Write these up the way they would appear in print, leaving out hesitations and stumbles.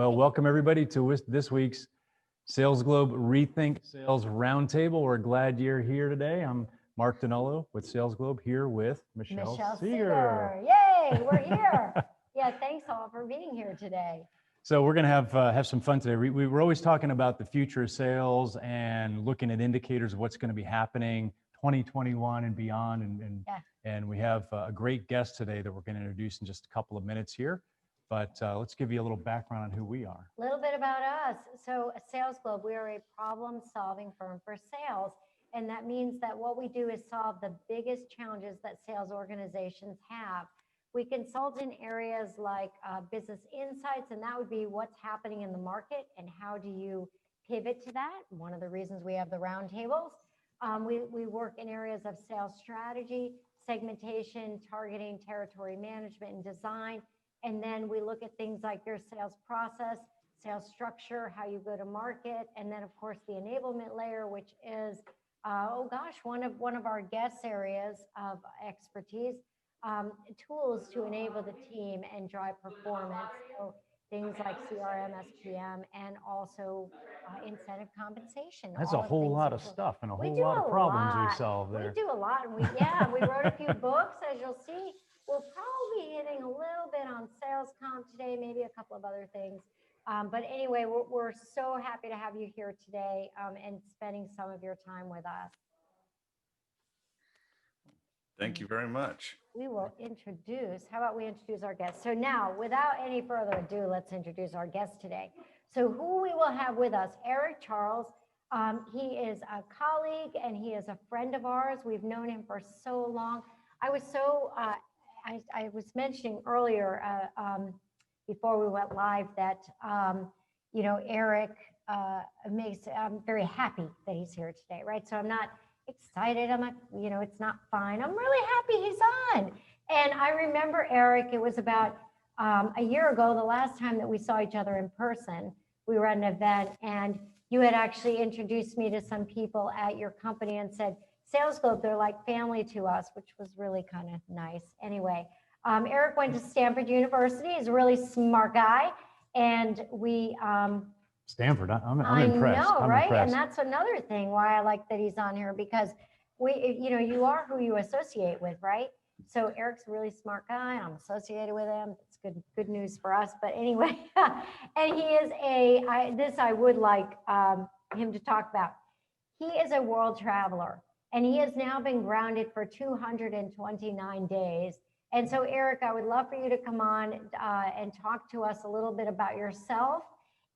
Well, welcome everybody to this week's Sales Globe Rethink Sales Roundtable. We're glad you're here today. I'm Mark Dinello with Sales Globe, here with Michelle Seeger. Yay, we're here. Yeah, thanks all for being here today. So we're going to have some fun today. We were always talking about the future of sales and looking at indicators of what's going to be happening 2021 and beyond. And we have a great guest today that we're going to introduce in just a couple of minutes here. But let's give you a little background on who we are. A little bit about us. So Sales Globe, we are a problem-solving firm for sales. And that means that what we do is solve the biggest challenges that sales organizations have. We consult in areas like business insights, and that would be what's happening in the market and how do you pivot to that. One of the reasons we have the roundtables. We work in areas of sales strategy, segmentation, targeting, territory management, and design. And then we look at things like your sales process, sales structure, how you go to market, and then of course the enablement layer, which is, one of our guest areas of expertise, tools to enable the team and drive performance. So things like CRM, SPM, and also incentive compensation. That's a whole lot of stuff and a whole lot of problems we solve there. We do a lot, and we wrote a few books, as you'll see. We'll probably be hitting a little bit on sales comp today, maybe a couple of other things. But anyway, we're so happy to have you here today and spending some of your time with us. Thank you very much. We will how about we introduce our guest? So now, without any further ado, let's introduce our guest today. So who we will have with us, Erik Charles. He is a colleague and he is a friend of ours. We've known him for so long. I was mentioning earlier before we went live that, Erik I'm very happy that he's here today, right? So I'm not excited. I'm not, it's not fine. I'm really happy he's on. And I remember, Erik, it was about a year ago, the last time that we saw each other in person. We were at an event and you had actually introduced me to some people at your company and said, Sales Globe, they're like family to us, which was really kind of nice. Anyway, Erik went to Stanford University. He's a really smart guy. And we... Stanford, I'm impressed. I know, right? Impressed. And that's another thing why I like that he's on here, because you are who you associate with, right? So Erik's a really smart guy. I'm associated with him. It's good news for us. But anyway, and he is I would like him to talk about. He is a world traveler. And he has now been grounded for 229 days. And so, Erik, I would love for you to come on and talk to us a little bit about yourself.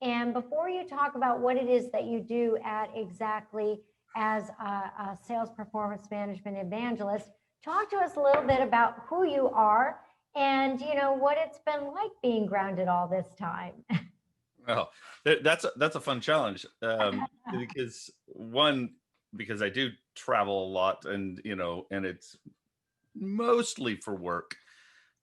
And before you talk about what it is that you do at Xactly as a sales performance management evangelist, talk to us a little bit about who you are and, what it's been like being grounded all this time. Well, that's a fun challenge because I do travel a lot and it's mostly for work.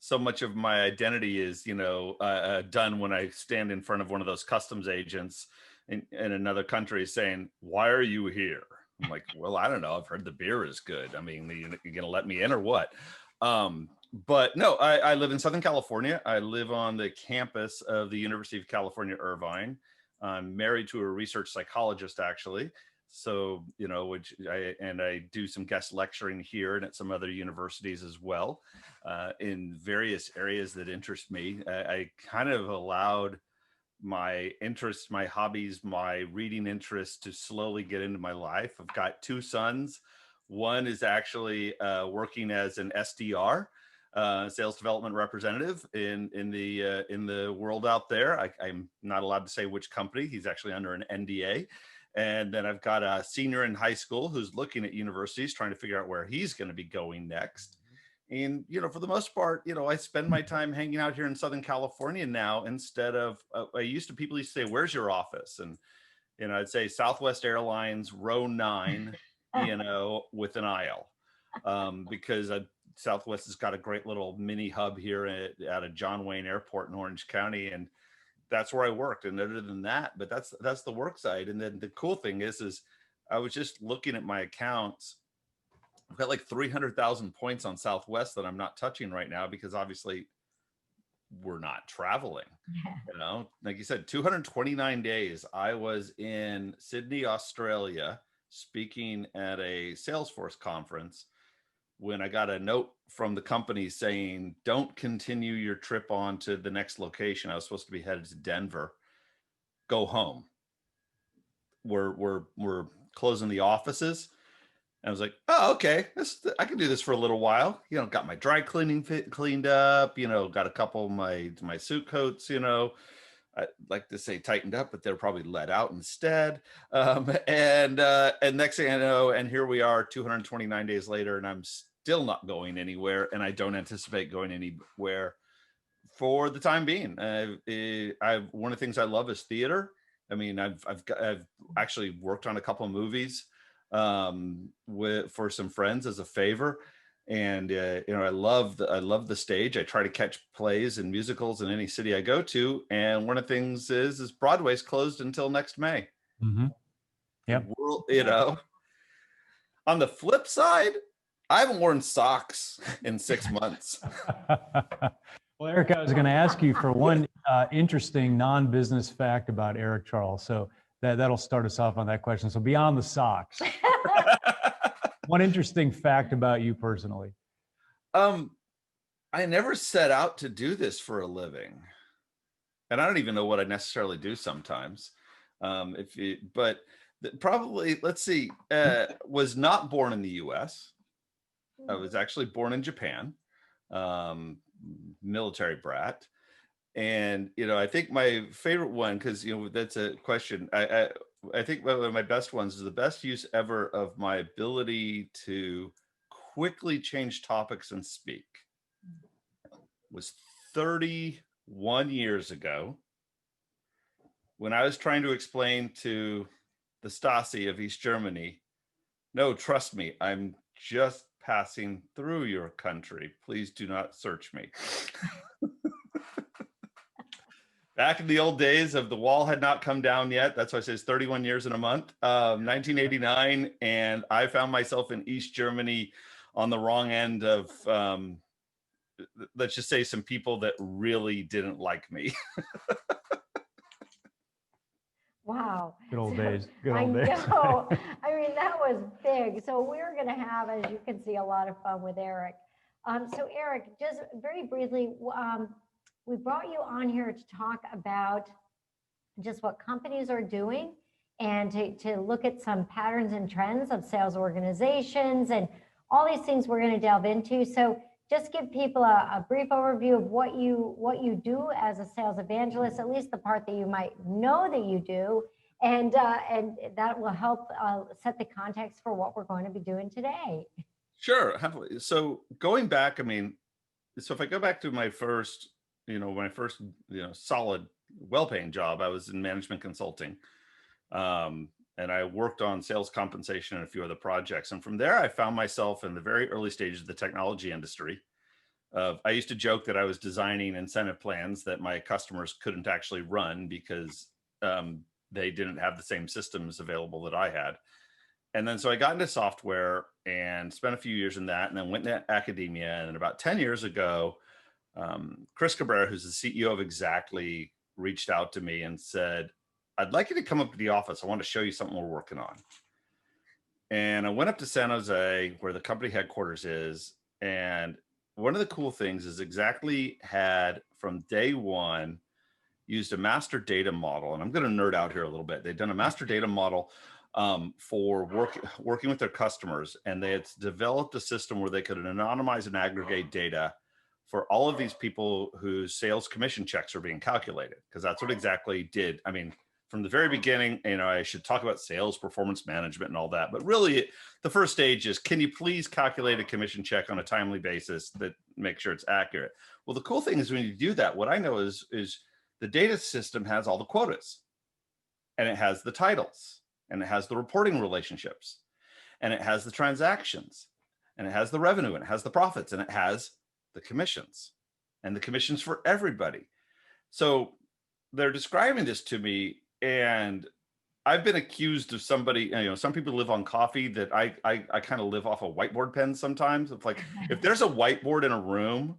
So much of my identity is, done when I stand in front of one of those customs agents in another country saying, why are you here? I'm like, well, I don't know. I've heard the beer is good. I mean, you're going to let me in or what? But no, I live in Southern California. I live on the campus of the University of California, Irvine. I'm married to a research psychologist, actually. So, I do some guest lecturing here and at some other universities as well, in various areas that interest me. I kind of allowed my interests, my hobbies, my reading interests to slowly get into my life. I've got two sons. One is actually working as an SDR, sales development representative in the world out there. I'm not allowed to say which company. He's actually under an NDA. And then I've got a senior in high school who's looking at universities, trying to figure out where he's going to be going next. And, for the most part, I spend my time hanging out here in Southern California now instead of, people used to say, where's your office? And, I'd say Southwest Airlines, row 9, with an aisle, because Southwest has got a great little mini hub here at a John Wayne Airport in Orange County. And that's where I worked. And other than that, but that's the work side. And then the cool thing is I was just looking at my accounts. I've got like 300,000 points on Southwest that I'm not touching right now because obviously were not traveling. Yeah. You know, like you said, 229 days. I was in Sydney, Australia, speaking at a Salesforce conference when I got a note from the company saying, don't continue your trip on to the next location. I was supposed to be headed to Denver. Go home. We're closing the offices. And I was like, oh, okay, I can do this for a little while. You know, got my dry cleaning cleaned up, you know, got a couple of my suit coats, you know, I like to say tightened up, but they're probably let out instead. And next thing I know, and here we are 229 days later, and I'm still not going anywhere. And I don't anticipate going anywhere for the time being. One of the things I love is theater. I mean, I've actually worked on a couple of movies for some friends as a favor. And you know, I love the stage. I try to catch plays and musicals in any city I go to. And one of the things is Broadway's closed until next May. Mm-hmm. Yeah. You know, on the flip side, I haven't worn socks in 6 months. Well, Erik, I was going to ask you for one interesting non-business fact about Erik Charles. So that'll start us off on that question. So beyond the socks, one interesting fact about you personally. I never set out to do this for a living, and I don't even know what I necessarily do sometimes. Probably, let's see, was not born in the U.S. I was actually born in Japan, military brat. And, you know, I think my favorite one, because, you know, that's a question. I think one of my best ones is the best use ever of my ability to quickly change topics and speak was 31 years ago when I was trying to explain to the Stasi of East Germany, no, trust me, I'm just passing through your country. Please do not search me. Back in the old days of the wall had not come down yet. That's why it says 31 years in a month, 1989. And I found myself in East Germany on the wrong end of, let's just say, some people that really didn't like me. Wow. Good old days. Good I old days. know. I mean, that was big. So we're going to have, as you can see, a lot of fun with Erik. So Erik, just very briefly, we brought you on here to talk about just what companies are doing and to look at some patterns and trends of sales organizations and all these things we're going to delve into. So just give people a brief overview of what you do as a sales evangelist, at least the part that you might know that you do, and that will help set the context for what we're going to be doing today. Sure. So going back, I mean, so if I go back to my first solid, well-paying job, I was in management consulting. And I worked on sales compensation and a few other projects. And from there, I found myself in the very early stages of the technology industry. I used to joke that I was designing incentive plans that my customers couldn't actually run because they didn't have the same systems available that I had. And then so I got into software and spent a few years in that, and then went into academia. And about 10 years ago, Chris Cabrera, who's the CEO of Xactly, reached out to me and said, I'd like you to come up to the office. I want to show you something we're working on. And I went up to San Jose, where the company headquarters is. And one of the cool things is Xactly had, from day one, used a master data model. And I'm going to nerd out here a little bit. They'd done a master data model for working with their customers. And they had developed a system where they could anonymize and aggregate data for all of these people whose sales commission checks are being calculated, because that's what Xactly did. I mean, from the very beginning, you know, I should talk about sales performance management and all that, but really the first stage is, can you please calculate a commission check on a timely basis that makes sure it's accurate? Well, the cool thing is when you do that, what I know is the data system has all the quotas, and it has the titles, and it has the reporting relationships, and it has the transactions, and it has the revenue, and it has the profits, and it has the commissions, and the commissions for everybody. So they're describing this to me, and I've been accused of somebody, you know, some people live on coffee, that I kind of live off a whiteboard pen sometimes. It's like, if there's a whiteboard in a room,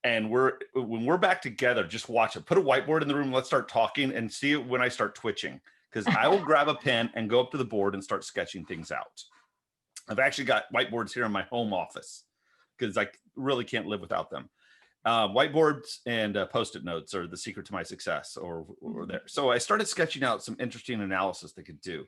And when we're back together, just watch it. Put a whiteboard in the room. Let's start talking and see it when I start twitching, because I will grab a pen and go up to the board and start sketching things out. I've actually got whiteboards here in my home office because I really can't live without them. Whiteboards and Post-it notes are the secret to my success, or there. So I started sketching out some interesting analysis they could do.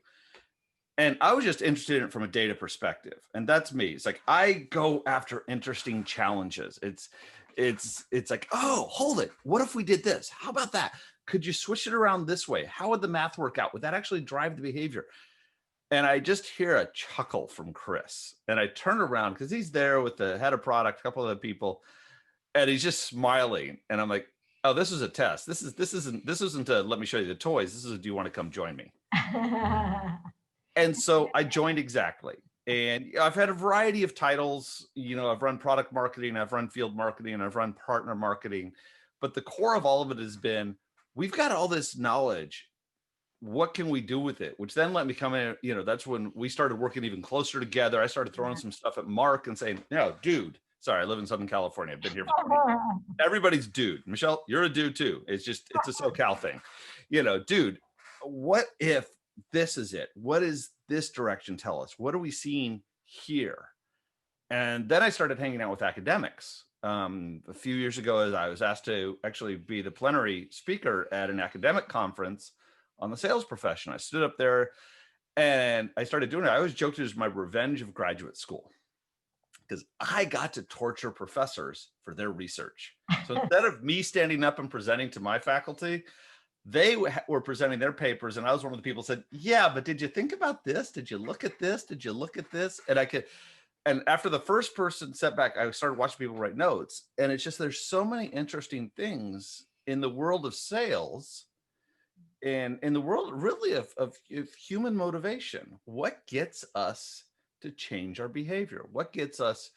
And I was just interested in it from a data perspective. And that's me. It's like, I go after interesting challenges. It's like, oh, hold it. What if we did this? How about that? Could you switch it around this way? How would the math work out? Would that actually drive the behavior? And I just hear a chuckle from Chris. And I turn around because he's there with the head of product, a couple of other people, and he's just smiling. And I'm like, oh, this is a test. This isn't a let me show you the toys. This is a, do you want to come join me? And so I joined Xactly. And I've had a variety of titles. I've run product marketing, I've run field marketing, I've run partner marketing. But the core of all of it has been, we've got all this knowledge. What can we do with it? Which then let me come in, that's when we started working even closer together. I started throwing some stuff at Mark and saying, no, dude, sorry, I live in Southern California. I've been here for 20 years. Everybody's dude. Michelle, you're a dude too. It's a SoCal thing. Dude, what if this is it? What does this direction tell us? What are we seeing here? And then I started hanging out with academics. A few years ago, as I was asked to actually be the plenary speaker at an academic conference on the sales profession. I stood up there and I started doing it. I always joked it was my revenge of graduate school, because I got to torture professors for their research. So instead of me standing up and presenting to my faculty, they were presenting their papers. And I was one of the people who said, yeah, but did you think about this? Did you look at this? Did you look at this? And after the first person set back, I started watching people write notes. And it's just, there's so many interesting things in the world of sales and in the world really of human motivation. What gets us to change our behavior? What gets us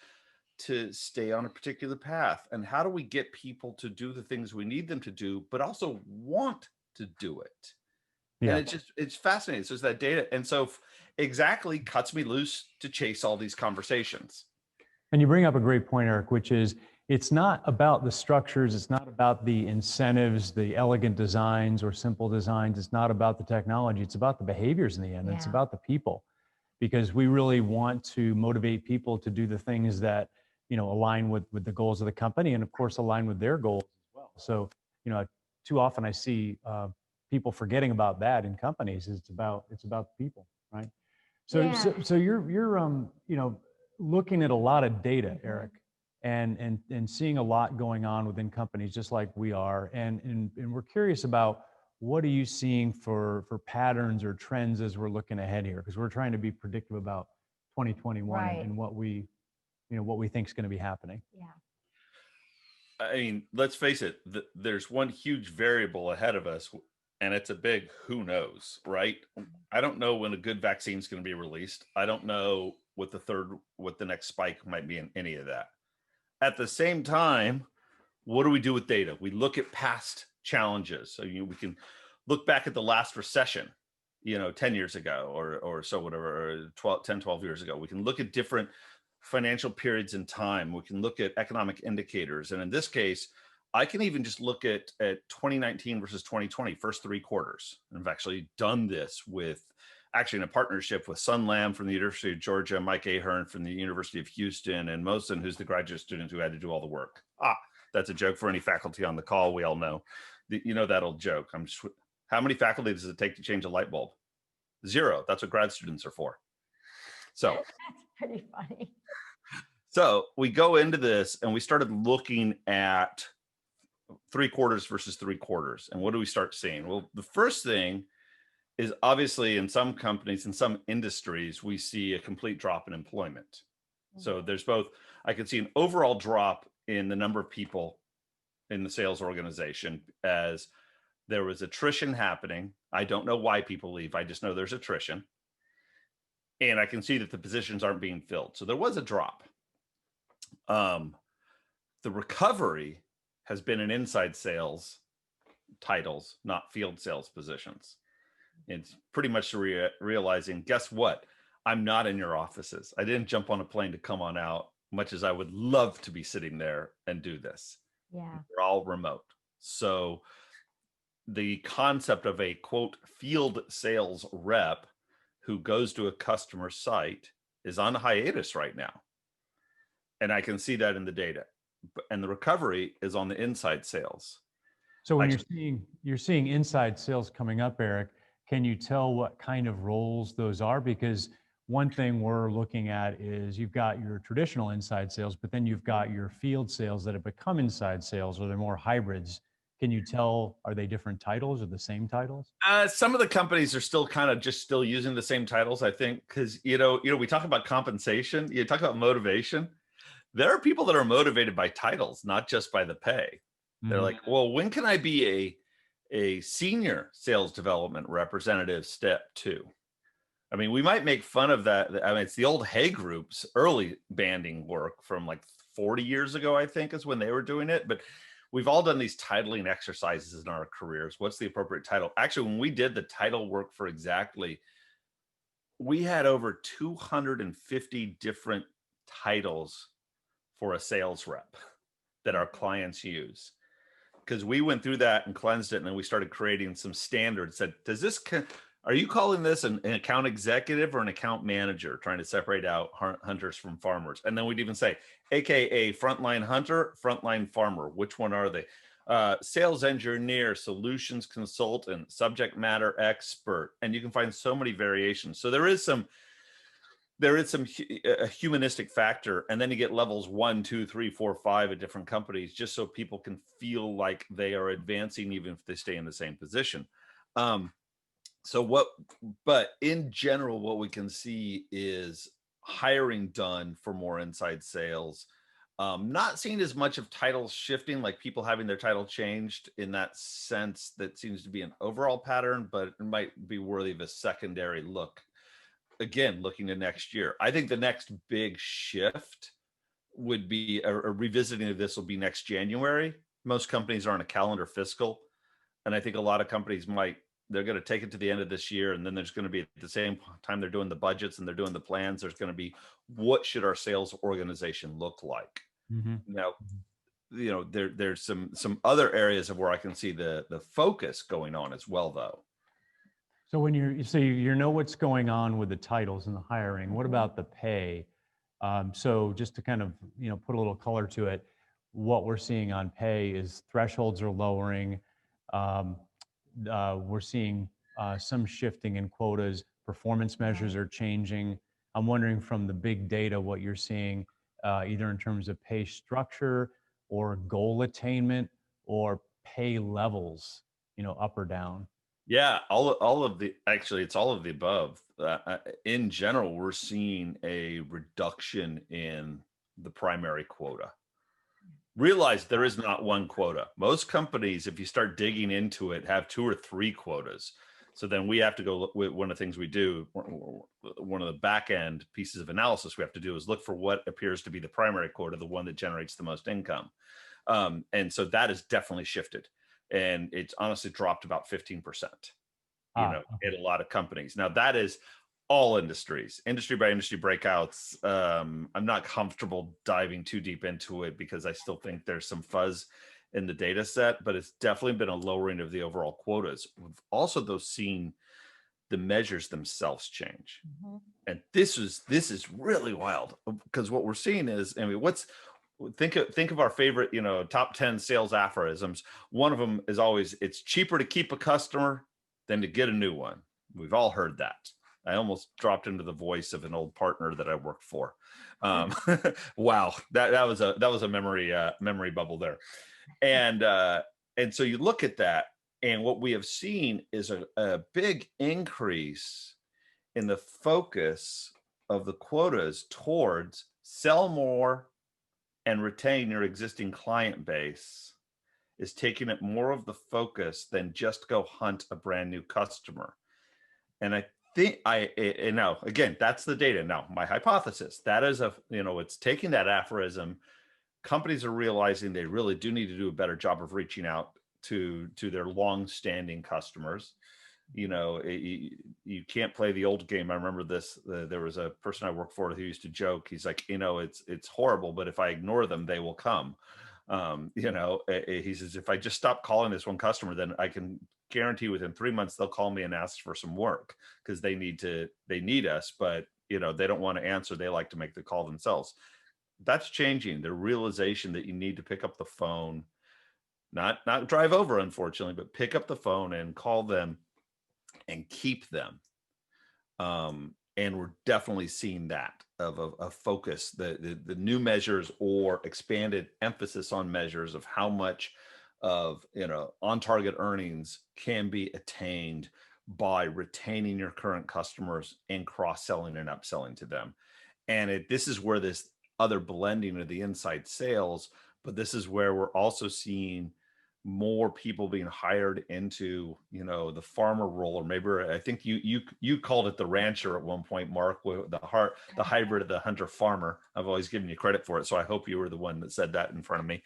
to stay on a particular path? And how do we get people to do the things we need them to do, but also want to do it? Yeah. And it's fascinating. So it's that data. And so Xactly cuts me loose to chase all these conversations. And you bring up a great point, Eric, which is, it's not about the structures. It's not about the incentives, the elegant designs or simple designs. It's not about the technology. It's about the behaviors in the end. Yeah. It's about the people, because we really want to motivate people to do the things that, align with the goals of the company, and of course, align with their goals as well. So, too often I see people forgetting about that in companies. It's about people, right? So, yeah. so you're looking at a lot of data, Eric, and seeing a lot going on within companies, just like we are. And we're curious about, what are you seeing for patterns or trends as we're looking ahead here? Because we're trying to be predictive about 2021 right. and what we think is going to be happening. Yeah. I mean, let's face it, there's one huge variable ahead of us, and it's a big who knows, right? I don't know when a good vaccine is going to be released. I don't know what the next spike might be in any of that. At the same time, what do we do with data? We look at past challenges. So we can look back at the last recession, 10 years ago or so, whatever, 12 years ago. We can look at different financial periods in time. We can look at economic indicators. And in this case, I can even just look at 2019 versus 2020, first 3 quarters. And I've actually done this in a partnership with Sun Lam from the University of Georgia, Mike Ahern from the University of Houston, and Mosin, who's the graduate student who had to do all the work. That's a joke for any faculty on the call. We all know, that old joke. How many faculty does it take to change a light bulb? 0. That's what grad students are for. So that's pretty funny. So we go into this and we started looking at 3 quarters versus 3 quarters. And what do we start seeing? Well, the first thing is, obviously in some companies, in some industries, we see a complete drop in employment. Mm-hmm. So there's both, I can see an overall drop in the number of people in the sales organization, as there was attrition happening. I don't know why people leave. I just know there's attrition. And I can see that the positions aren't being filled. So there was a drop. The recovery has been in inside sales titles, not field sales positions. It's pretty much realizing, guess what? I'm not in your offices. I didn't jump on a plane to come on out, much as I would love to be sitting there and do this. Yeah. They're all remote. So the concept of a quote field sales rep who goes to a customer site is on hiatus right now. And I can see that in the data. And the recovery is on the inside sales. So when you're seeing inside sales coming up, Erik, can you tell what kind of roles those are? Because one thing we're looking at is you've got your traditional inside sales, but then you've got your field sales that have become inside sales, or they're more hybrids. Can you tell, are they different titles or the same titles? Some of the companies are still kind of just still using the same titles, I think, because we talk about compensation, you talk about motivation. There are people that are motivated by titles, not just by the pay. They're like, well, when can I be a senior sales development representative step 2? I mean, we might make fun of that. I mean, it's the old Hay Group's early banding work from like 40 years ago, I think, is when they were doing it. But we've all done these titling exercises in our careers. What's the appropriate title? Actually, when we did the title work for Xactly, we had over 250 different titles for a sales rep that our clients use. Because we went through that and cleansed it, and then we started creating some standards. Said, are you calling this an account executive or an account manager? Trying to separate out hunters from farmers. And then we'd even say, AKA frontline hunter, frontline farmer. Which one are they? Sales engineer, solutions consultant, subject matter expert. And you can find so many variations. So there is some a humanistic factor, and then you get levels 1, 2, 3, 4, 5 at different companies, just so people can feel like they are advancing even if they stay in the same position. But in general, what we can see is hiring done for more inside sales. Not seeing as much of titles shifting, like people having their title changed in that sense. That seems to be an overall pattern, but it might be worthy of a secondary look. Again, looking to next year, I think the next big shift would be a revisiting of this will be next January. Most companies are on a calendar fiscal, and I think a lot of companies they're going to take it to the end of this year, and then there's going to be at the same time they're doing the budgets and they're doing the plans. There's going to be, what should our sales organization look like? Now, there's some other areas of where I can see the focus going on as well, though. So when you know what's going on with the titles and the hiring, what about the pay? So just to kind of, put a little color to it, what we're seeing on pay is thresholds are lowering. We're seeing some shifting in quotas, performance measures are changing. I'm wondering from the big data, what you're seeing, either in terms of pay structure or goal attainment or pay levels, up or down. Yeah, it's all of the above. In general, we're seeing a reduction in the primary quota. Realize there is not one quota. Most companies, if you start digging into it, have 2 or 3 quotas. So then we have to go look. One of the things we do, one of the back end pieces of analysis we have to do is look for what appears to be the primary quota, the one that generates the most income. And so that has definitely shifted. And it's honestly dropped about 15%, in a lot of companies. Now that is all industry by industry breakouts. I'm not comfortable diving too deep into it because I still think there's some fuzz in the data set, but it's definitely been a lowering of the overall quotas. We've also seen the measures themselves change. And this is really wild, because what we're seeing is, think of our favorite, top 10 sales aphorisms. One of them is always, it's cheaper to keep a customer than to get a new one. We've all heard that. I almost dropped into the voice of an old partner that I worked for. Wow, that was a memory bubble there. And so you look at that, and what we have seen is a big increase in the focus of the quotas towards sell more and retain your existing client base, is taking it more of the focus than just go hunt a brand new customer. And I think now, again, that's the data. Now, my hypothesis, that is it's taking that aphorism. Companies are realizing they really do need to do a better job of reaching out to their long-standing customers. You can't play the old game. I remember this. There was a person I worked for who used to joke. He's like, it's horrible, but if I ignore them, they will come. He says, if I just stop calling this one customer, then I can guarantee within 3 months they'll call me and ask for some work because they need us, but they don't want to answer. They like to make the call themselves. That's changing. The realization that you need to pick up the phone, not drive over, unfortunately, but pick up the phone and call them and keep them. And we're definitely seeing that of a focus, the new measures or expanded emphasis on measures of how much of on target earnings can be attained by retaining your current customers and cross-selling and upselling to them. And this is where this other blending of the inside sales, but this is where we're also seeing more people being hired into the farmer role, or maybe I think you called it the rancher at one point, Mark, with the hybrid of the hunter farmer. I've always given you credit for it, so I hope you were the one that said that in front of me.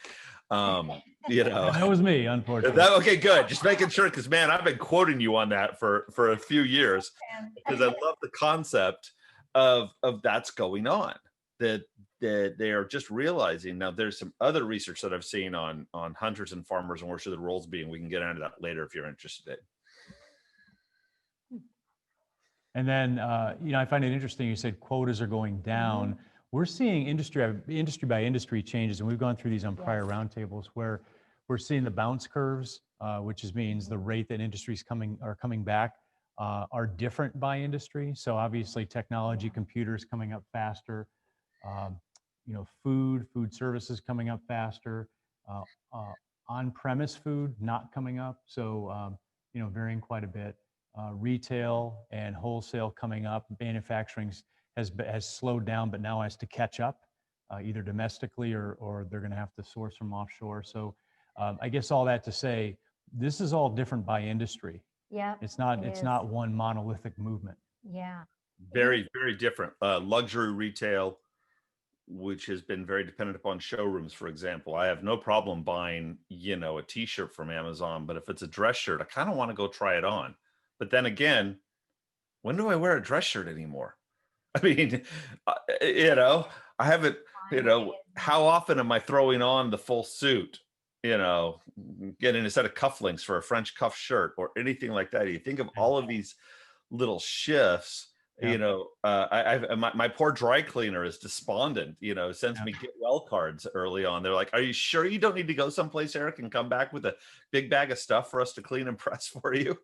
That was me, unfortunately. Okay, good. Just making sure, because man, I've been quoting you on that for a few years because I love the concept of that's going on. That they are just realizing. Now there's some other research that I've seen on hunters and farmers and where should the roles be, and we can get into that later if you're interested. And then I find it interesting, you said quotas are going down. Mm-hmm. We're seeing industry by industry changes, and we've gone through these on prior roundtables where we're seeing the bounce curves, which means the rate that industries are coming back are different by industry. So obviously technology, computers coming up faster. Food services coming up faster, on-premise food not coming up, so varying quite a bit. Retail and wholesale coming up. Manufacturing has slowed down, but now has to catch up, either domestically or they're going to have to source from offshore. So I guess all that to say, this is all different by industry. Yeah, it's not one monolithic movement. Yeah, very, very different. Luxury retail, which has been very dependent upon showrooms, for example. I have no problem buying, a t-shirt from Amazon, but if it's a dress shirt, I kind of want to go try it on. But then again, when do I wear a dress shirt anymore? I mean, I haven't, how often am I throwing on the full suit, getting a set of cufflinks for a French cuff shirt or anything like that? You think of all of these little shifts. Yeah. My poor dry cleaner is despondent, sends me get well cards early on. They're like, are you sure you don't need to go someplace, Eric, and come back with a big bag of stuff for us to clean and press for you?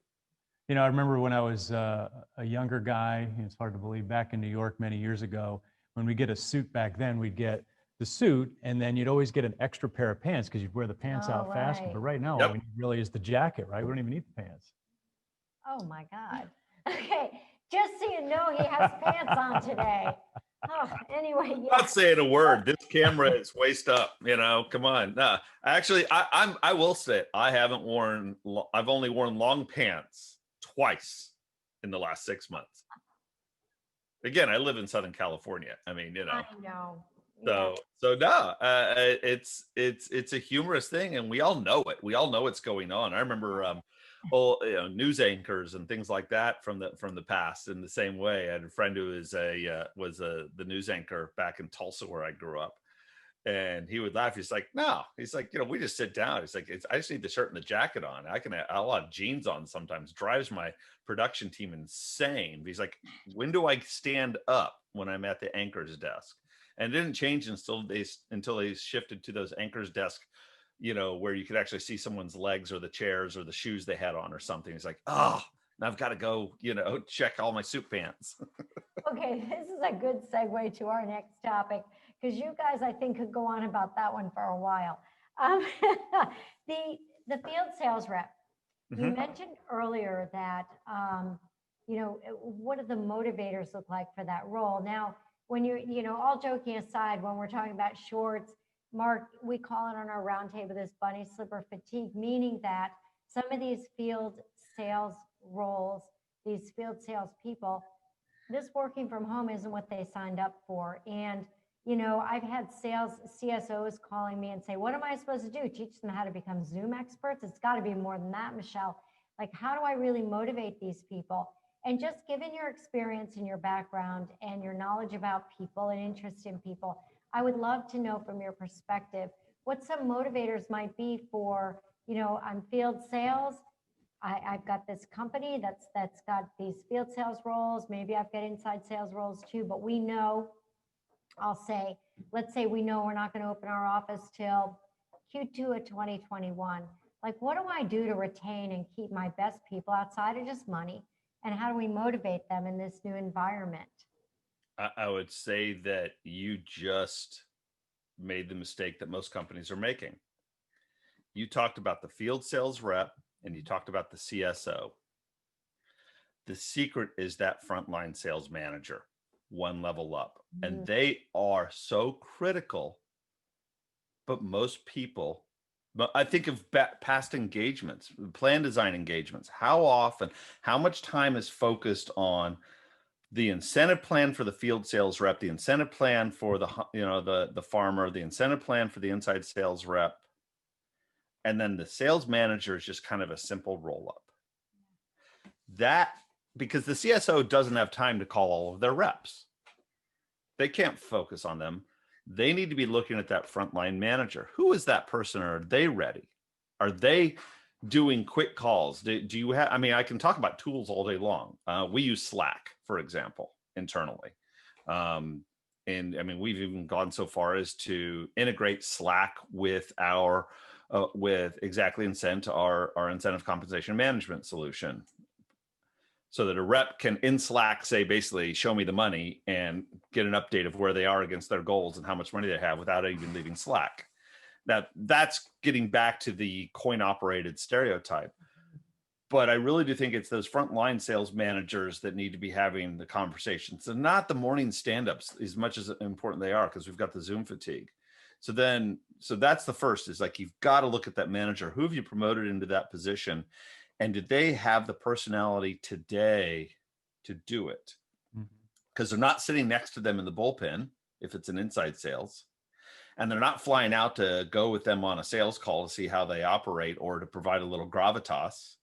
I remember when I was a younger guy, it's hard to believe, back in New York many years ago, when we get a suit back then, we'd get the suit and then you'd always get an extra pair of pants because you'd wear the pants out faster. But right now, all we need really is the jacket, right? We don't even need the pants. Oh my God. Okay. Just so you know, he has pants on today. Oh, anyway, I'm not saying a word. This camera is waist up. Come on. No, actually, I will say I've only worn long pants twice in the last 6 months. Again, I live in Southern California. I mean, I know. So no, it's a humorous thing, and we all know it. We all know what's going on. I remember. News anchors and things like that from the past. In the same way, I had a friend who was the news anchor back in Tulsa where I grew up, and he would laugh. He's like, no, he's like, we just sit down. He's like, I just need the shirt and the jacket on. I'll have jeans on sometimes. Drives my production team insane. He's like, when do I stand up when I'm at the anchor's desk? And it didn't change until they shifted to those anchor's desk, where you could actually see someone's legs or the chairs or the shoes they had on or something. It's like, now I've got to go, check all my suit pants. Okay, this is a good segue to our next topic, because you guys, I think, could go on about that one for a while. The field sales rep. Mm-hmm. You mentioned earlier that, what do the motivators look like for that role? Now, when all joking aside, when we're talking about shorts, Mark, we call it on our roundtable this bunny slipper fatigue, meaning that some of these field sales roles, these field sales people, this working from home isn't what they signed up for. And, I've had sales CSOs calling me and say, what am I supposed to do? Teach them how to become Zoom experts? It's got to be more than that, Michelle. Like, how do I really motivate these people? And just given your experience and your background and your knowledge about people and interest in people, I would love to know from your perspective, what some motivators might be for, on field sales. I've got this company that's got these field sales roles. Maybe I've got inside sales roles too, but we know, let's say we know we're not going to open our office till Q2 of 2021. Like, what do I do to retain and keep my best people outside of just money? And how do we motivate them in this new environment? I would say that you just made the mistake that most companies are making. You talked about the field sales rep and you talked about the CSO. The secret is that frontline sales manager, one level up. And they are so critical, but most people, but I think of past engagements, plan design engagements, how often, how much time is focused on the incentive plan for the field sales rep, the incentive plan for the farmer, the incentive plan for the inside sales rep, and then the sales manager is just kind of a simple roll up. That, because the CSO doesn't have time to call all of their reps. They can't focus on them. They need to be looking at that frontline manager. Who is that person? Are they ready? Are they doing quick calls? Do you have, I mean, I can talk about tools all day long. We use Slack, for example, internally. And I mean, we've even gone so far as to integrate Slack with our, with Xactly Incent, our incentive compensation management solution. So that a rep can in Slack say, basically, show me the money and get an update of where they are against their goals and how much money they have without even leaving Slack. Now, that's getting back to the coin operated stereotype. But I really do think it's those frontline sales managers that need to be having the conversations, and not the morning stand-ups, as much as important they are, because we've got the Zoom fatigue. So that's the first, is like, you've got to look at that manager. Who have you promoted into that position? And did they have the personality today to do it? Because they're not sitting next to them in the bullpen if it's an inside sales. And they're not flying out to go with them on a sales call to see how they operate or to provide a little gravitas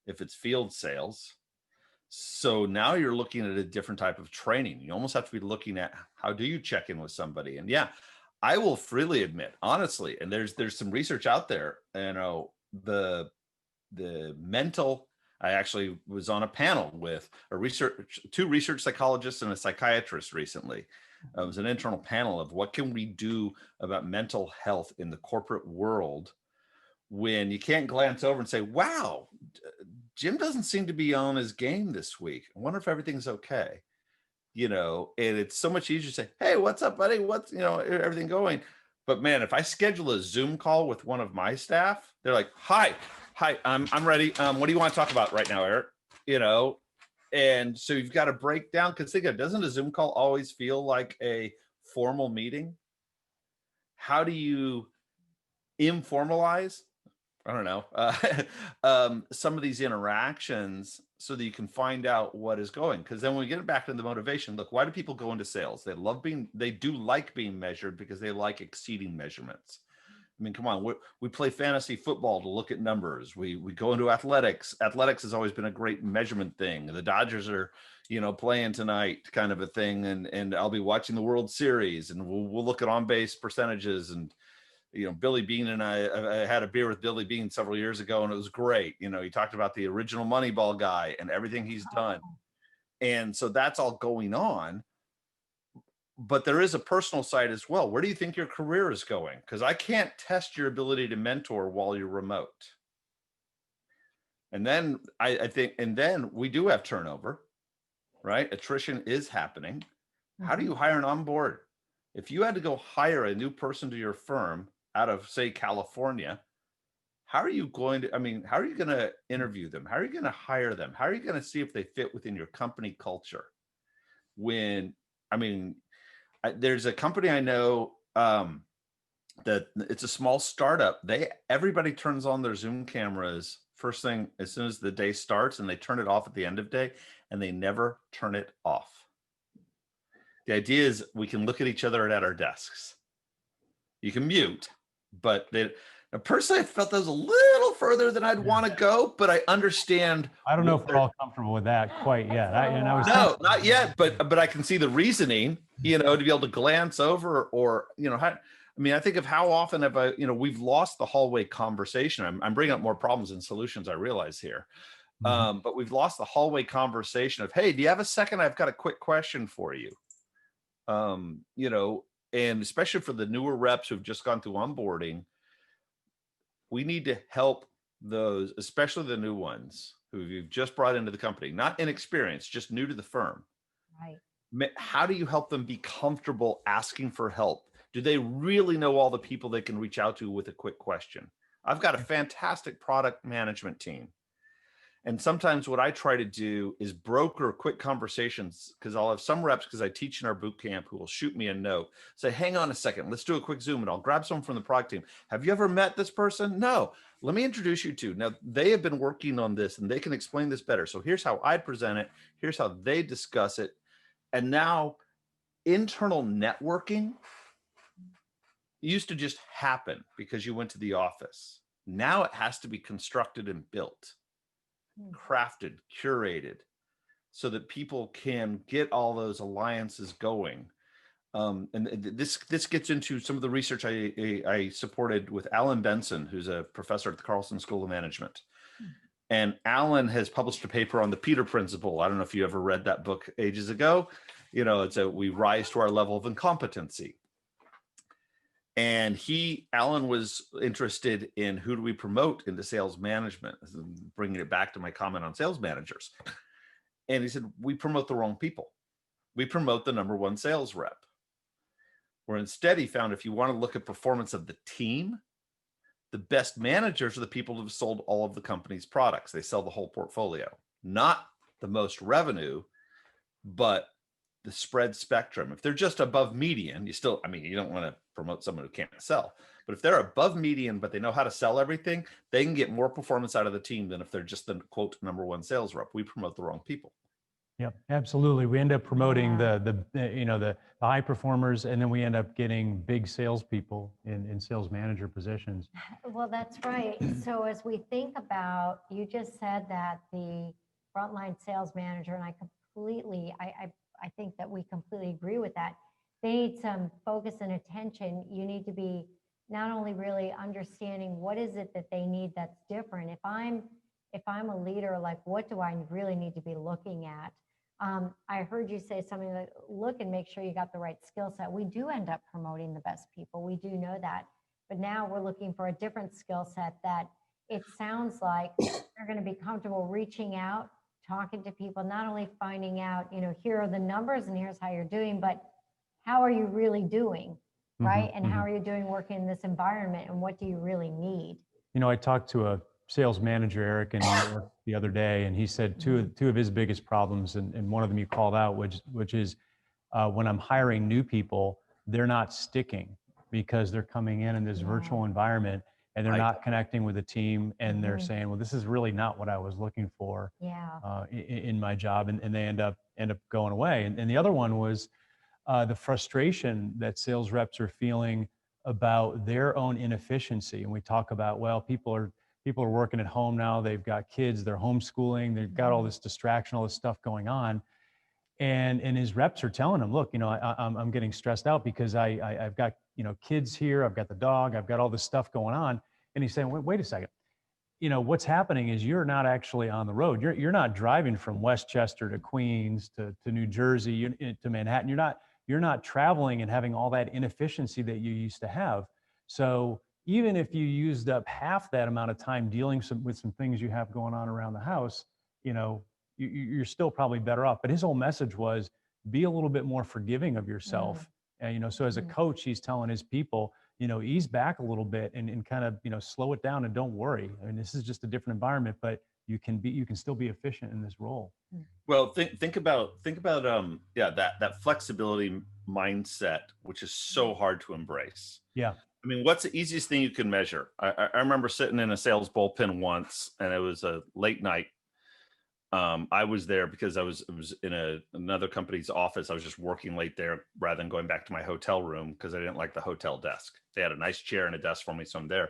if it's field sales. So now you're looking at a different type of training. You almost have to be looking at, how do you check in with somebody? And yeah, I will freely admit, honestly, and there's some research out there, the mental, I actually was on a panel with two research psychologists and a psychiatrist recently. It was an internal panel of what can we do about mental health in the corporate world when you can't glance over and say, wow, Jim doesn't seem to be on his game this week. I wonder if everything's okay. And it's so much easier to say, hey, what's up, buddy? What's, everything going? But man, if I schedule a Zoom call with one of my staff, they're like, hi, I'm ready. What do you want to talk about right now, Eric? And so you've got to break down, because think of it, doesn't a Zoom call always feel like a formal meeting? How do you informalize, I don't know, some of these interactions so that you can find out what is going? Because then when we get back to the motivation, look, why do people go into sales? They do like being measured because they like exceeding measurements. I mean, come on, we play fantasy football to look at numbers. We go into athletics. Athletics has always been a great measurement thing. The Dodgers are, playing tonight, kind of a thing. And I'll be watching the World Series, and we'll look at on-base percentages. And, Billy Bean and I had a beer with Billy Bean several years ago, and it was great. He talked about the original Moneyball guy and everything he's done. And so that's all going on. But there is a personal side as well. Where do you think your career is going? Because I can't test your ability to mentor while you're remote. And then I think, and then we do have turnover, right? Attrition is happening. How do you hire an onboard? If you had to go hire a new person to your firm out of, say, California, how are you going to interview them? How are you going to hire them? How are you going to see if they fit within your company culture? There's a company I know that it's a small startup. Everybody turns on their Zoom cameras first thing as soon as the day starts, and they turn it off at the end of the day, and they never turn it off. The idea is we can look at each other at our desks. You can mute, but personally, I felt that was a little further than I'd want to go, but I understand. I don't know if we're all comfortable with that quite yet. No, not yet, but I can see the reasoning, to be able to glance over, or, I mean, I think of how often have we've lost the hallway conversation. I'm bringing up more problems and solutions, I realize here. But we've lost the hallway conversation of, hey, do you have a second? I've got a quick question for you. And especially for the newer reps who've just gone through onboarding, we need to help those, especially the new ones who you've just brought into the company, not inexperienced, just new to the firm. Right. How do you help them be comfortable asking for help? Do they really know all the people they can reach out to with a quick question? I've got a fantastic product management team. And sometimes what I try to do is broker quick conversations, because I'll have some reps, because I teach in our boot camp, who will shoot me a note, say, hang on a second, let's do a quick Zoom, and I'll grab someone from the product team. Have you ever met this person? No. Let me introduce you to. Now, they have been working on this and they can explain this better. So here's how I present it. Here's how they discuss it. And now internal networking used to just happen because you went to the office. Now it has to be constructed and built, crafted, curated, so that people can get all those alliances going. And this gets into some of the research I supported with Alan Benson, who's a professor at the Carlson School of Management. And Alan has published a paper on the Peter Principle. I don't know if you ever read that book ages ago. It's we rise to our level of incompetency. And Alan was interested in who do we promote into sales management, bringing it back to my comment on sales managers. And he said, we promote the wrong people. We promote the number one sales rep. Where instead he found, if you want to look at performance of the team, the best managers are the people who have sold all of the company's products. They sell the whole portfolio, not the most revenue, but the spread spectrum. If they're just above median, you don't want to promote someone who can't sell. But if they're above median, but they know how to sell everything, they can get more performance out of the team than if they're just the quote number one sales rep. We promote the wrong people. Yeah, absolutely. We end up promoting the high performers, and then we end up getting big salespeople in sales manager positions. Well, that's right. So as we think about, you just said that the frontline sales manager, and I think that we completely agree with that. They need some focus and attention. You need to be not only really understanding what is it that they need that's different. If I'm a leader, like, what do I really need to be looking at? I heard you say something like, look and make sure you got the right skill set. We do end up promoting the best people. We do know that. But now we're looking for a different skill set that it sounds like they're going to be comfortable reaching out, talking to people, not only finding out, here are the numbers and here's how you're doing, but how are you really doing, right? And how are you doing working in this environment, and what do you really need? I talked to a sales manager, Erik, in New York the other day, and he said two of his biggest problems, and one of them you called out, which is when I'm hiring new people, they're not sticking because they're coming in this virtual environment and they're not connecting with the team, and they're saying, well, this is really not what I was looking for in my job, and they end up going away. And the other one was the frustration that sales reps are feeling about their own inefficiency. And we talk about, well, people are working at home now, they've got kids, they're homeschooling, they've got all this distraction, all this stuff going on. And his reps are telling him, look, I'm getting stressed out because I've got, kids here, I've got the dog, I've got all this stuff going on. And he's saying, wait a second. What's happening is you're not actually on the road. You're not driving from Westchester to Queens to New Jersey to Manhattan. You're not traveling and having all that inefficiency that you used to have. So even if you used up half that amount of time dealing with some things you have going on around the house, you're still probably better off. But his whole message was, be a little bit more forgiving of yourself. And, so as a coach, he's telling his people, ease back a little bit and kind of, slow it down, and don't worry. I mean, this is just a different environment, but you can still be efficient in this role. Well, think about that flexibility mindset, which is so hard to embrace. Yeah. I mean, what's the easiest thing you can measure? I remember sitting in a sales bullpen once, and it was a late night. I was there because it was in another company's office. I was just working late there rather than going back to my hotel room because I didn't like the hotel desk. They had a nice chair and a desk for me, so I'm there.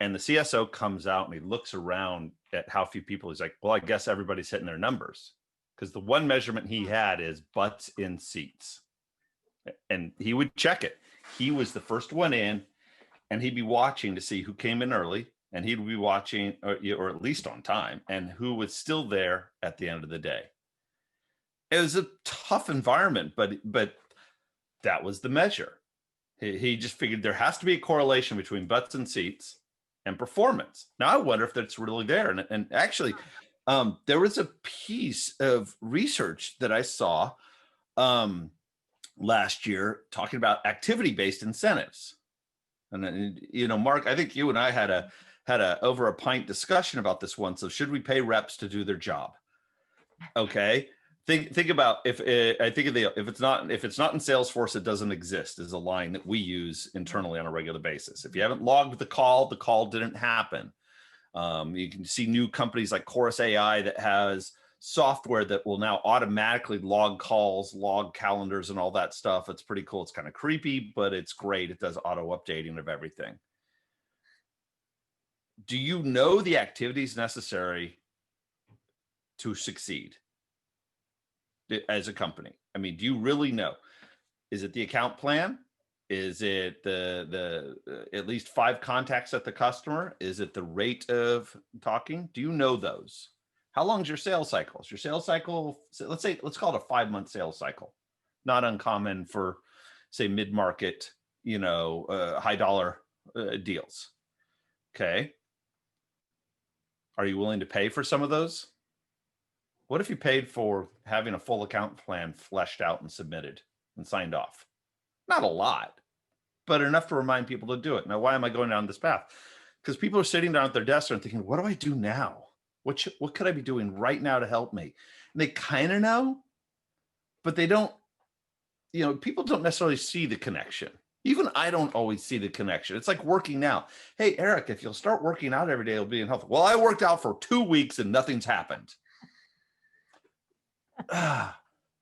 And the CSO comes out and he looks around at how few people. He's like, well, I guess everybody's hitting their numbers, because the one measurement he had is butts in seats. And he would check it. he was the first one in, and he'd be watching to see who came in early, and he'd be watching, or at least on time, and who was still there at the end of the day. It was a tough environment, but that was the measure. He just figured there has to be a correlation between butts and seats and performance. Now I wonder if that's really there. And actually, there was a piece of research that I saw last year talking about activity-based incentives. And Mark, I think you and I had a over a pint discussion about this once. So should we pay reps to do their job? Okay. Think about if it's not in Salesforce, it doesn't exist, is a line that we use internally on a regular basis. If you haven't logged the call didn't happen. You can see new companies like Chorus AI that has software that will now automatically log calls, log calendars, and all that stuff. It's pretty cool. It's kind of creepy, but it's great. It does auto updating of everything. Do you know the activities necessary to succeed as a company? I mean, do you really know? Is it the account plan? Is it the at least 5 contacts at the customer? Is it the rate of talking? Do you know those? How long is your sales cycle? Is your sales cycle, let's call it a 5-month sales cycle. Not uncommon for, say, mid-market, high dollar deals. Okay. Are you willing to pay for some of those? What if you paid for having a full account plan fleshed out and submitted and signed off? Not a lot, but enough to remind people to do it. Now, why am I going down this path? Because people are sitting down at their desks and thinking, what do I do now? What could I be doing right now to help me? And they kind of know, but they don't, people don't necessarily see the connection. Even I don't always see the connection. It's like working out. Hey, Eric, if you'll start working out every day, it'll be in health. Well, I worked out for 2 weeks and nothing's happened.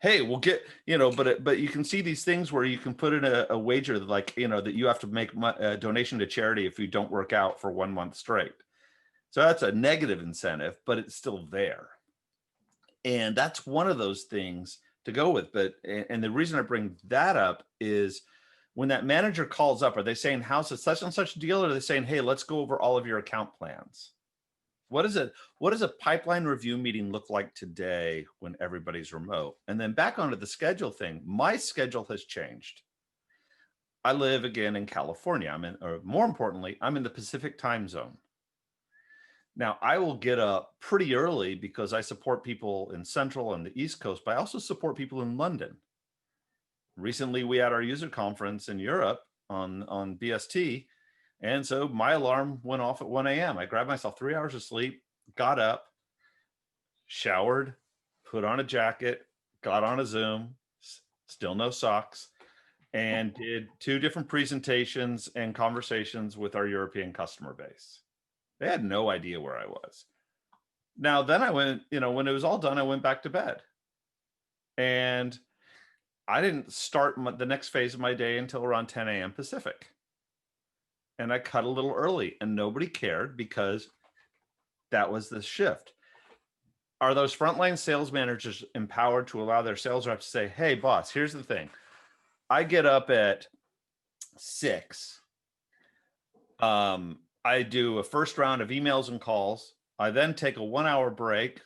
Hey, we'll get, but you can see these things where you can put in a wager that that you have to make a donation to charity if you don't work out for 1 month straight. So that's a negative incentive, but it's still there. And that's one of those things to go with. And the reason I bring that up is when that manager calls up, are they saying, how's it such and such deal? Or are they saying, hey, let's go over all of your account plans? What does a pipeline review meeting look like today when everybody's remote? And then back onto the schedule thing, my schedule has changed. I live again in California. Or more importantly, I'm in the Pacific time zone. Now, I will get up pretty early because I support people in Central and the East Coast, but I also support people in London. Recently, we had our user conference in Europe on BST. And so my alarm went off at 1 a.m. I grabbed myself 3 hours of sleep, got up, showered, put on a jacket, got on a Zoom, still no socks, and did 2 different presentations and conversations with our European customer base. They had no idea where I was. Now, then I went, when it was all done, I went back to bed. And I didn't start the next phase of my day until around 10 a.m. Pacific. And I cut a little early and nobody cared because that was the shift. Are those frontline sales managers empowered to allow their sales reps to say, hey, boss, here's the thing. I get up at 6. I do a first round of emails and calls. I then take a 1-hour break.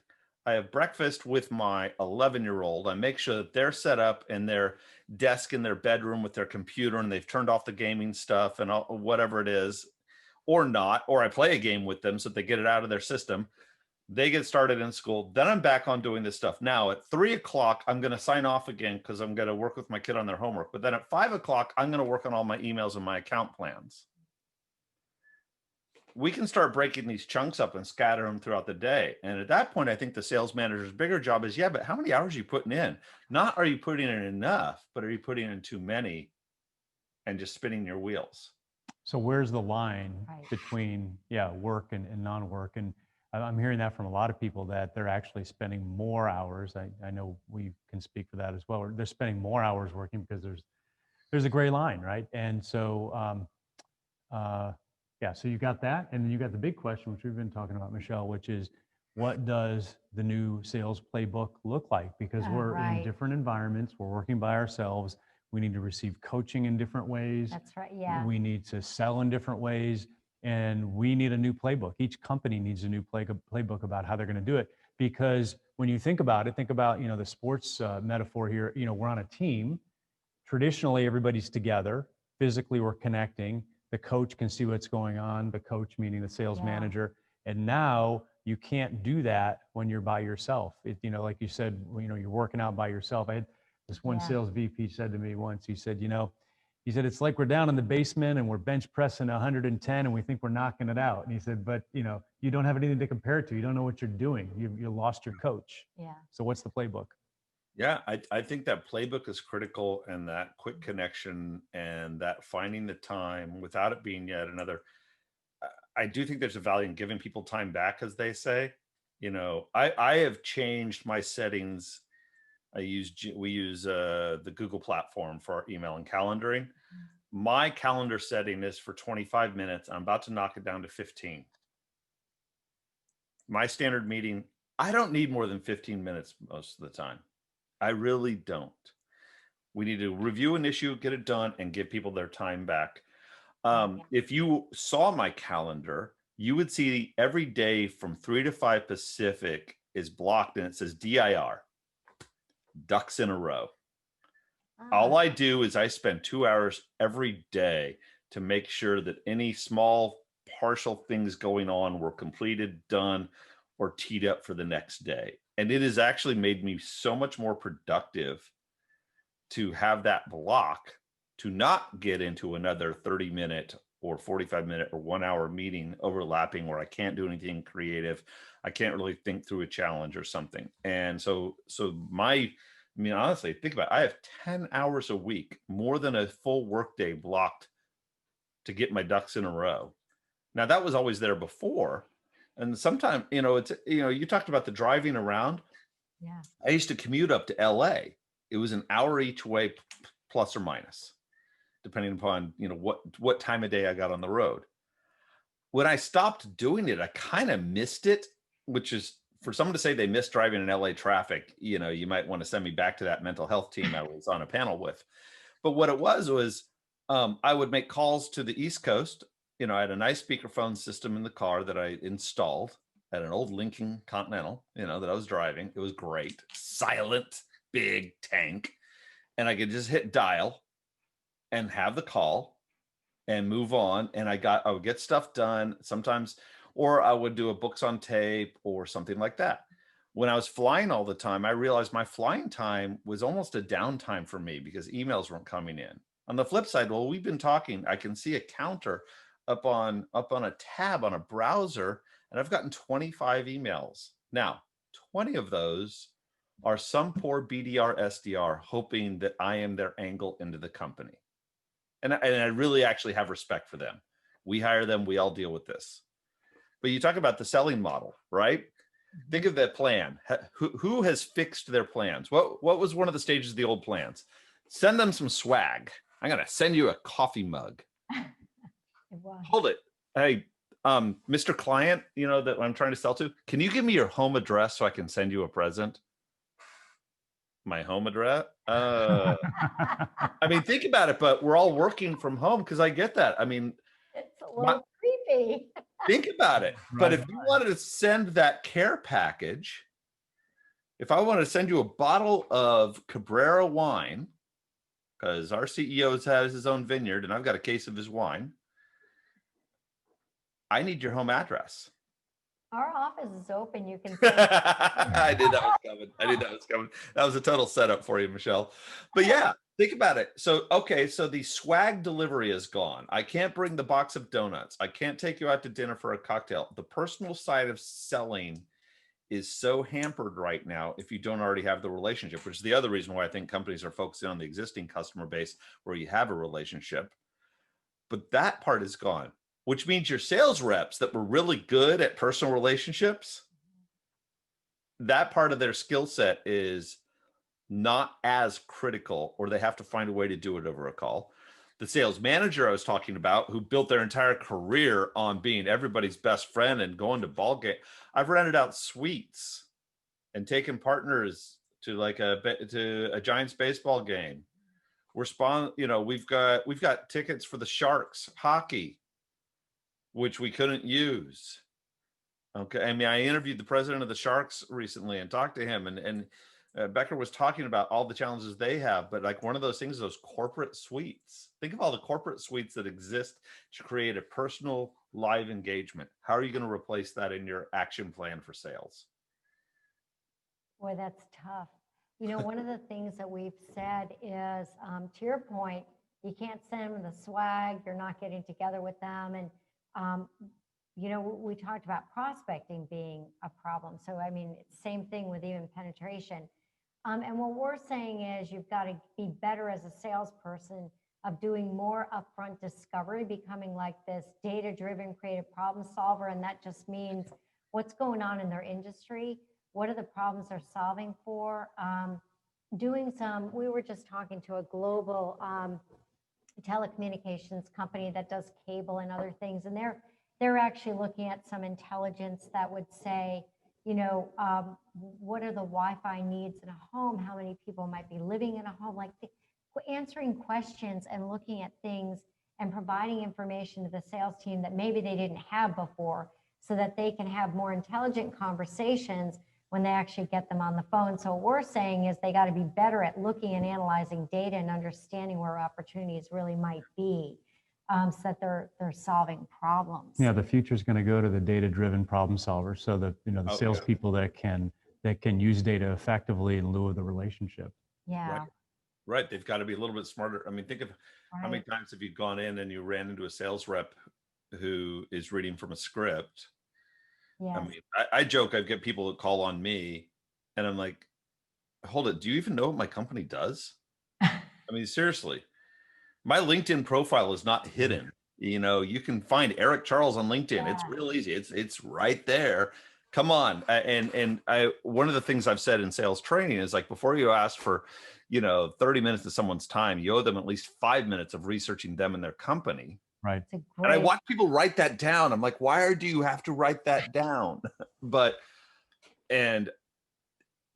I have breakfast with my 11-year-old. I make sure that they're set up in their desk in their bedroom with their computer and they've turned off the gaming stuff and whatever it is, or not, or I play a game with them so that they get it out of their system. They get started in school. Then I'm back on doing this stuff. Now at 3 o'clock, I'm going to sign off again because I'm going to work with my kid on their homework. But then at 5 o'clock, I'm going to work on all my emails and my account plans. We can start breaking these chunks up and scatter them throughout the day. And at that point, I think the sales manager's bigger job is, but how many hours are you putting in? Not are you putting in enough, but are you putting in too many and just spinning your wheels? So where's the line between, work and non-work? And I'm hearing that from a lot of people that they're actually spending more hours. I know we can speak for that as well. They're spending more hours working because there's a gray line, right? And so, so you got that. And then you got the big question, which we've been talking about, Michelle, which is what does the new sales playbook look like? Because we're in different environments. We're working by ourselves. We need to receive coaching in different ways. That's right. Yeah. We need to sell in different ways. And we need a new playbook. Each company needs a new playbook about how they're going to do it. Because when you think about it, think about, the sports metaphor here. We're on a team. Traditionally, everybody's together. Physically, we're connecting. The coach can see what's going on, the coach meaning the sales manager. And now you can't do that when you're by yourself. Like you said, you're working out by yourself. I had this one sales VP said to me once, he said, it's like we're down in the basement and we're bench pressing 110 and we think we're knocking it out. And he said, but you don't have anything to compare it to. You don't know what you're doing. You lost your coach. Yeah. So what's the playbook? Yeah, I think that playbook is critical, and that quick connection and that finding the time without it being yet another. I do think there's a value in giving people time back, as they say. I have changed my settings. We use the Google platform for our email and calendaring. My calendar setting is for 25 minutes. I'm about to knock it down to 15. My standard meeting, I don't need more than 15 minutes most of the time. I really don't. We need to review an issue, get it done, and give people their time back. If you saw my calendar, you would see every day from 3 to 5 Pacific is blocked, and it says DIR, ducks in a row. All I do is I spend 2 hours every day to make sure that any small partial things going on were completed, done, or teed up for the next day. And it has actually made me so much more productive to have that block, to not get into another 30-minute or 45-minute or 1 hour meeting overlapping where I can't do anything creative. I can't really think through a challenge or something. And honestly, think about it. I have 10 hours a week, more than a full workday blocked to get my ducks in a row. Now, that was always there before. And sometimes, you talked about the driving around. Yeah. I used to commute up to LA. It was an hour each way, plus or minus, depending upon, what time of day I got on the road. When I stopped doing it, I kind of missed it, which is, for someone to say they miss driving in LA traffic, you might want to send me back to that mental health team I was on a panel with. But what it was I would make calls to the East Coast. I had a nice speakerphone system in the car that I installed at an old Lincoln Continental, that I was driving. It was great. Silent, big tank. And I could just hit dial and have the call and move on. And I would get stuff done sometimes, or I would do a books on tape or something like that. When I was flying all the time, I realized my flying time was almost a downtime for me because emails weren't coming in. On the flip side, while we've been talking, I can see a counter up on a tab on a browser, and I've gotten 25 emails. Now, 20 of those are some poor BDR, SDR hoping that I am their angle into the company. And I really actually have respect for them. We hire them, we all deal with this. But you talk about the selling model, right? Think of that plan. Who has fixed their plans? What was one of the stages of the old plans? Send them some swag. I'm going to send you a coffee mug. Hold it. Hey, Mr. Client, that I'm trying to sell to, can you give me your home address so I can send you a present? My home address? Think about it, but we're all working from home, because I get that. It's a little creepy. Think about it. But if you wanted to send that care package, if I wanted to send you a bottle of Cabrera wine, because our CEO has his own vineyard and I've got a case of his wine, I need your home address. Our office is open. You can. I knew that was coming. That was a total setup for you, Michelle. But yeah, think about it. So the swag delivery is gone. I can't bring the box of donuts. I can't take you out to dinner for a cocktail. The personal side of selling is so hampered right now if you don't already have the relationship, which is the other reason why I think companies are focusing on the existing customer base where you have a relationship. But that part is gone, which means your sales reps that were really good at personal relationships, that part of their skill set is not as critical, or they have to find a way to do it over a call. The sales manager I was talking about, who built their entire career on being everybody's best friend and going to ball game. I've rented out suites and taken partners to a Giants baseball game, we've got tickets for the Sharks hockey, which we couldn't use. Okay. I mean, I interviewed the president of the Sharks recently and talked to him, and Becker was talking about all the challenges they have, but like one of those things, those corporate suites. Think of all the corporate suites that exist to create a personal live engagement. How are you going to replace that in your action plan for sales? Boy, that's tough. You know, one of the things that we've said is, to your point, you can't send them the swag. You're not getting together with them. And, you know, we talked about prospecting being a problem. So, I mean, same thing with even penetration. And what we're saying is you've got to be better as a salesperson of doing more upfront discovery, becoming like this data-driven creative problem solver. And that just means what's going on in their industry. What are the problems they're solving for? We were just talking to a global telecommunications company that does cable and other things. And they're actually looking at some intelligence that would say, you know, what are the Wi-Fi needs in a home? How many people might be living in a home? Like answering questions and looking at things and providing information to the sales team that maybe they didn't have before, so that they can have more intelligent conversations when they actually get them on the phone. So what we're saying is they got to be better at looking and analyzing data and understanding where opportunities really might be, so that they're solving problems. Yeah, the future is going to go to the data-driven problem solver. So the the salespeople that can use data effectively in lieu of the relationship. Yeah. Right. They've got to be a little bit smarter. I mean, think of how many times have you gone in and you ran into a sales rep who is reading from a script. Yes. I mean, I joke, I get people that call on me and I'm like, hold it. Do you even know what my company does? I mean, seriously, my LinkedIn profile is not hidden. You know, you can find Erik Charles on LinkedIn. Yeah. It's real easy. It's right there. Come on. And one of the things I've said in sales training is like, before you ask for, 30 minutes of someone's time, you owe them at least 5 minutes of researching them and their company. Right. And I watch people write that down. I'm like, why do you have to write that down? And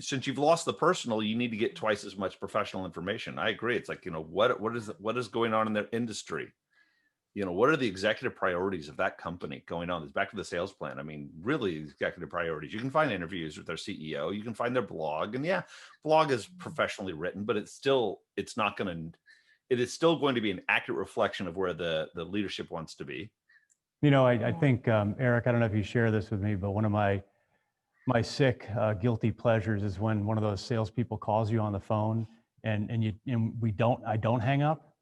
since you've lost the personal, you need to get twice as much professional information. I agree. It's like, what is going on in their industry? What are the executive priorities of that company going on? It's back to the sales plan. I mean, really executive priorities. You can find interviews with their CEO. You can find their blog, and blog is professionally written, but it is still going to be an accurate reflection of where the leadership wants to be. I think, Erik, I don't know if you share this with me, but one of my sick, guilty pleasures is when one of those salespeople calls you on the phone and I don't hang up.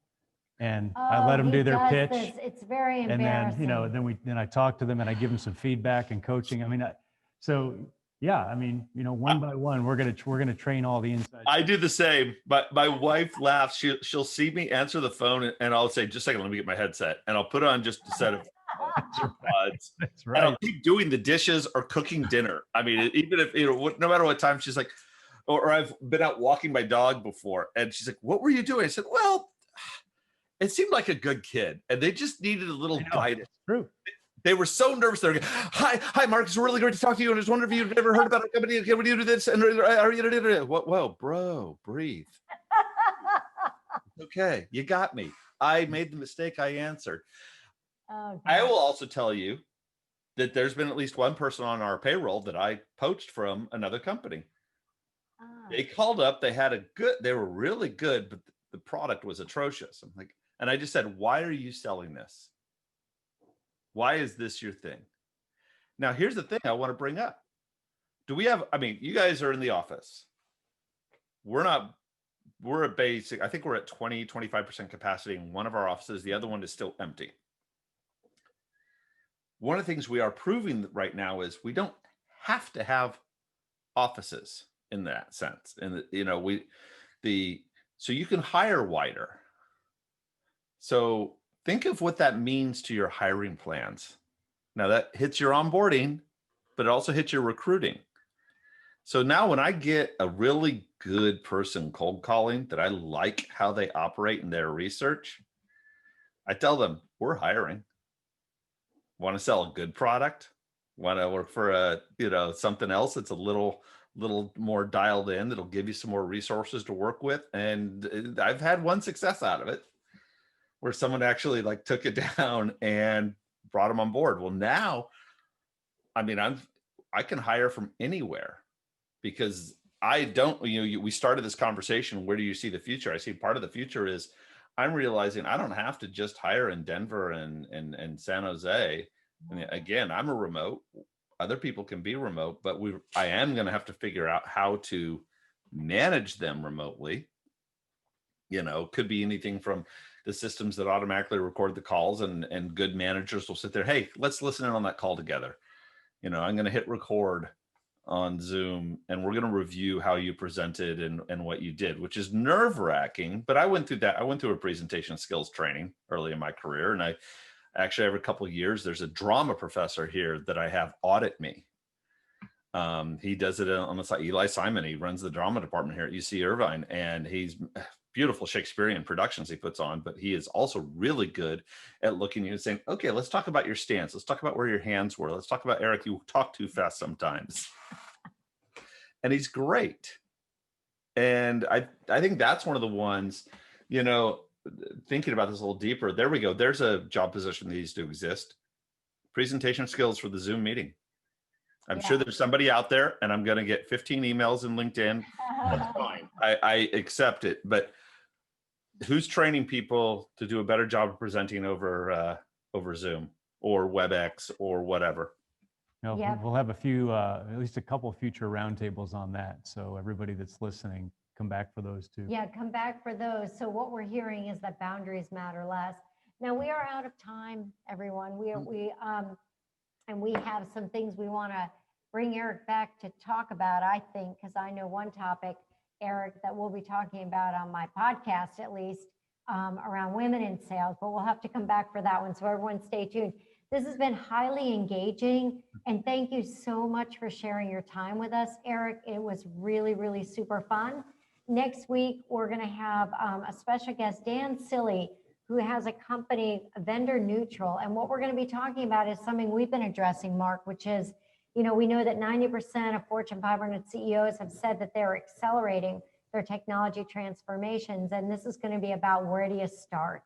And I let them do their pitch. It's very embarrassing. And then I talk to them and I give them some feedback and coaching. I mean, one by one, we're gonna train all the inside. I do the same, but my wife laughs. She'll see me answer the phone and I'll say, just a second, let me get my headset, and I'll put on just a set of AirPods. That's right. And I'll keep doing the dishes or cooking dinner. I mean, even if no matter what time, she's like, or I've been out walking my dog before, and she's like, "What were you doing?" I said, "Well, it seemed like a good kid, and they just needed a little guidance." True. They were so nervous. They're like, hi, Mark. It's really great to talk to you. And I just wonder if you've ever heard about our company. Can we do this? And are you? Whoa, bro, breathe. Okay, you got me. I made the mistake. I answered. Oh, I will also tell you that there's been at least one person on our payroll that I poached from another company. They called up. They were really good, but the product was atrocious. I'm like, and I just said, why are you selling this? Why is this your thing? Now, here's the thing I want to bring up. You guys are in the office. We're at basic, I think we're at 20, 25% capacity in one of our offices. The other one is still empty. One of the things we are proving right now is we don't have to have offices in that sense. And, so you can hire wider. So think of what that means to your hiring plans. Now that hits your onboarding, but it also hits your recruiting. So now when I get a really good person cold calling that I like how they operate in their research, I tell them, we're hiring. Want to sell a good product? Want to work for something else that's a little little more dialed in, that'll give you some more resources to work with. And I've had one success out of it where someone actually like took it down and brought them on board. Well, now, I mean, I can hire from anywhere because I don't, we started this conversation. Where do you see the future? I see part of the future is I'm realizing I don't have to just hire in Denver and San Jose. And again, I'm a remote. Other people can be remote, but I am going to have to figure out how to manage them remotely. Could be anything from the systems that automatically record the calls, and good managers will sit there. Hey, let's listen in on that call together. I'm going to hit record on Zoom and we're going to review how you presented and what you did, which is nerve-wracking. But I went through that. I went through a presentation skills training early in my career. And I actually, every couple of years, there's a drama professor here that I have audit me. He does it on the side. Eli Simon, he runs the drama department here at UC Irvine, and he's beautiful Shakespearean productions he puts on, but he is also really good at looking at you and saying, okay, let's talk about your stance. Let's talk about where your hands were. Let's talk about, Erik, you talk too fast sometimes. And he's great. And I think that's one of the ones, thinking about this a little deeper, there we go. There's a job position that needs to exist. Presentation skills for the Zoom meeting. I'm sure there's somebody out there, and I'm going to get 15 emails in LinkedIn. That's fine. I accept it. But who's training people to do a better job of presenting over Zoom or WebEx or whatever? We'll have a few, at least a couple of future roundtables on that. So everybody that's listening, come back for those too. Yeah, come back for those. So what we're hearing is that boundaries matter less. Now we are out of time, everyone. And we have some things we want to bring Erik back to talk about, I think, because I know one topic, Erik, that we'll be talking about on my podcast, at least, around women in sales, but we'll have to come back for that one. So everyone stay tuned. This has been highly engaging, and thank you so much for sharing your time with us, Erik. It was really, really super fun. Next week, we're going to have a special guest, Dan Silly, who has a company, Vendor Neutral. And what we're going to be talking about is something we've been addressing, Mark, which is, we know that 90% of Fortune 500 CEOs have said that they're accelerating their technology transformations. And this is going to be about where do you start?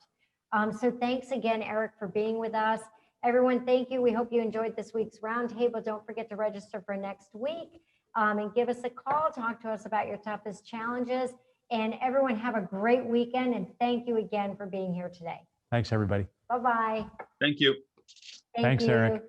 So thanks again, Erik, for being with us. Everyone, thank you. We hope you enjoyed this week's roundtable. Don't forget to register for next week and give us a call. Talk to us about your toughest challenges. And everyone have a great weekend. And thank you again for being here today. Thanks, everybody. Bye-bye. Thank you. Thanks, Erik.